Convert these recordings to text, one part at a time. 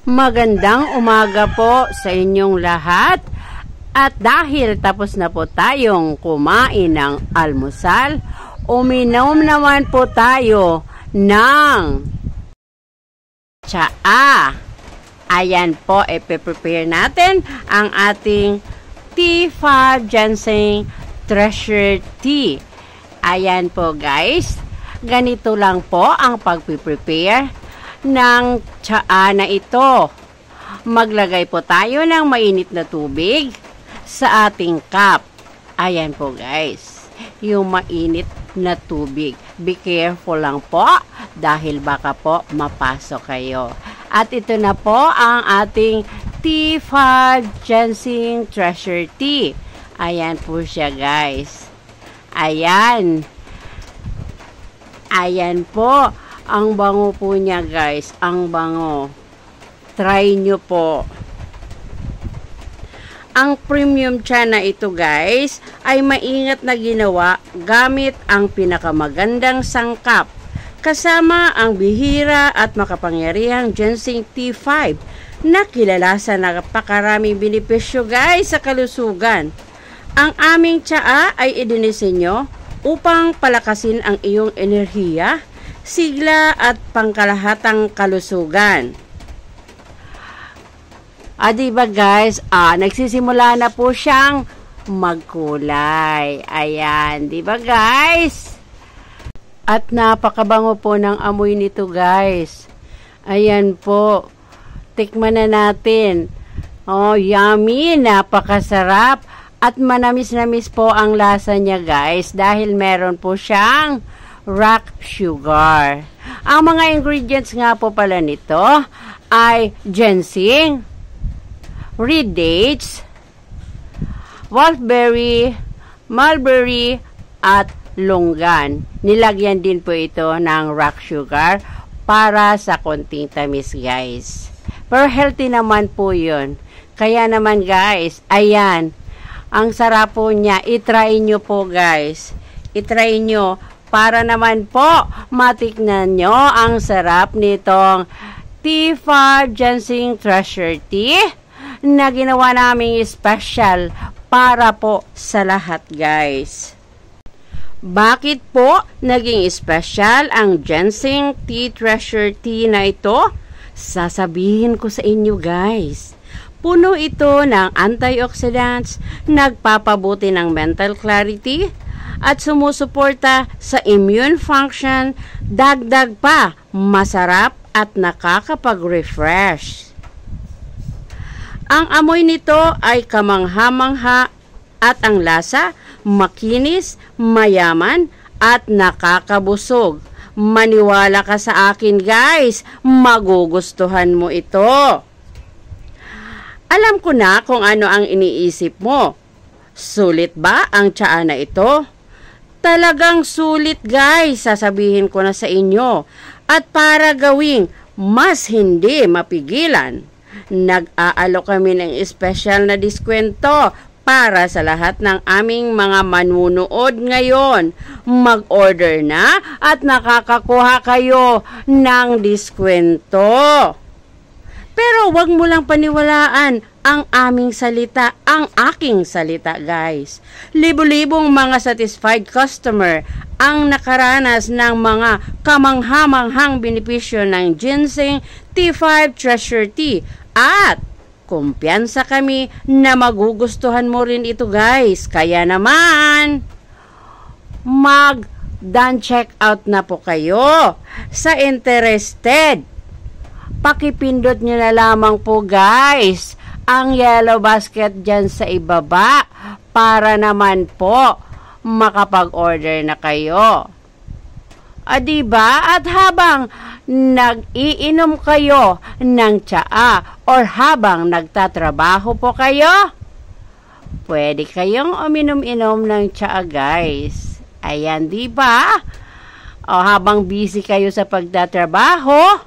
Magandang umaga po sa inyong lahat. At dahil tapos na po tayong kumain ng almusal, uminom naman po tayo ng tsaa. Ayan po, ipe-prepare natin ang ating T5 Ginseng Treasure Tea. Ayan po guys, ganito lang po ang pag-prepare ng tsaa na ito. Maglagay po tayo ng mainit na tubig sa ating cup. Ayan po guys, yung mainit na tubig. Be careful lang po dahil baka po mapasok kayo. At ito na po ang ating T5 Ginseng Treasure Tea. Ayan po siya guys. Ayan. Ayan po. Ang bango po niya guys, ang bango. Try nyo po. Ang premium tsaa na ito guys, ay maingat na ginawa gamit ang pinakamagandang sangkap. Kasama ang bihira at makapangyarihang Ginseng T5 na kilala sa napakaraming benepisyo guys sa kalusugan. Ang aming tsaa ay idinisenyo upang palakasin ang iyong enerhiya, sigla at pangkalahatang kalusugan. Diba guys, nagsisimula na po siyang magkulay. Ayan, diba guys? At napakabango po ng amoy nito guys. Ayan po. Tikman na natin. Oh, yummy, napakasarap. At manamis-namis po ang lasa niya guys dahil meron po siyang rock sugar. Ang mga ingredients nga po pala nito ay ginseng, reed dates, wolfberry, mulberry, at longgan. Nilagyan din po ito ng rock sugar para sa konting tamis guys. Pero healthy naman po yun. Kaya naman guys, ayan, ang sarap po niya. I-try nyo po guys. I-try nyo para naman po matiknan nyo ang sarap nitong T5 Ginseng Treasure Tea na ginawa naming special para po sa lahat guys. Bakit po naging special ang Ginseng Tea Treasure Tea na ito? Sasabihin ko sa inyo guys. Puno ito ng antioxidants, nagpapabuti ng mental clarity, at sumusuporta sa immune function, dagdag pa, masarap at nakakapag-refresh. Ang amoy nito ay kamangha-mangha at ang lasa, makinis, mayaman at nakakabusog. Maniwala ka sa akin guys, magugustuhan mo ito. Alam ko na kung ano ang iniisip mo. Sulit ba ang tsaa na ito? Talagang sulit guys, sasabihin ko na sa inyo. At para gawing mas hindi mapigilan, nag-aalok kami ng special na diskwento para sa lahat ng aming mga manunood ngayon. Mag-order na at nakakakuha kayo ng diskwento. Pero wag mo lang paniwalaan ang aming salita, ang aking salita guys. Libo-libong mga satisfied customer ang nakaranas ng mga kamangha-manghang benepisyo ng Ginseng T5 Treasure Tea at kumpiyansa kami na magugustuhan mo rin ito guys. Kaya naman, mag-done check out na po kayo. Sa interested, pakipindot nyo na lamang po guys ang yellow basket dyan sa ibaba para naman po makapag-order na kayo. Diba? At habang nag-iinom kayo ng tsaa or habang nagtatrabaho po kayo, pwede kayong uminom-inom ng tsaa guys. Ayan, diba? O habang busy kayo sa pagtatrabaho,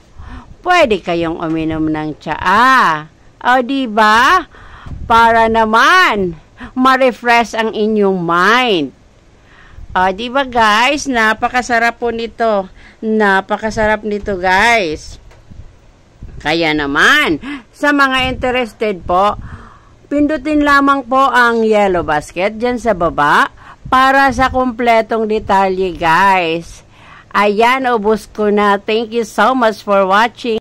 pwede kayong uminom ng tsaa. O diba? Para naman ma-refresh ang inyong mind. Diba guys? Napakasarap po nito. Napakasarap nito guys. Kaya naman, sa mga interested po, pindutin lamang po ang yellow basket dyan sa baba para sa kumpletong detalye guys. Ayan, ubos ko na. Thank you so much for watching.